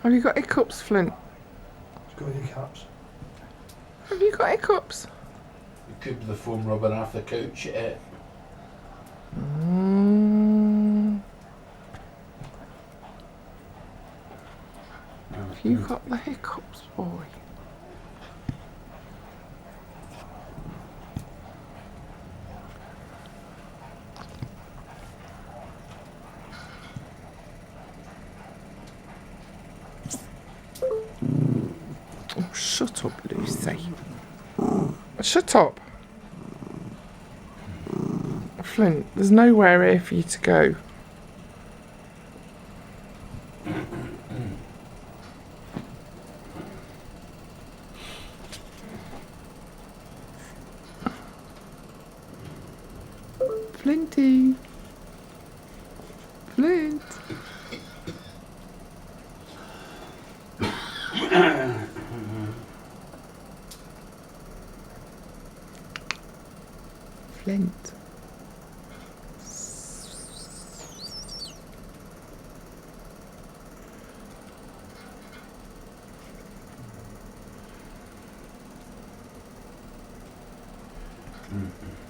Have you got hiccups, Flint? It's got hiccups. Have you got hiccups? It could be the foam rubbing off the couch. Mm. Have you got the hiccups, boy? Oh, shut up, Lucy. Shut up. Flint, there's nowhere here for you to go. Flinty. Flint. Flint. Mm-hmm.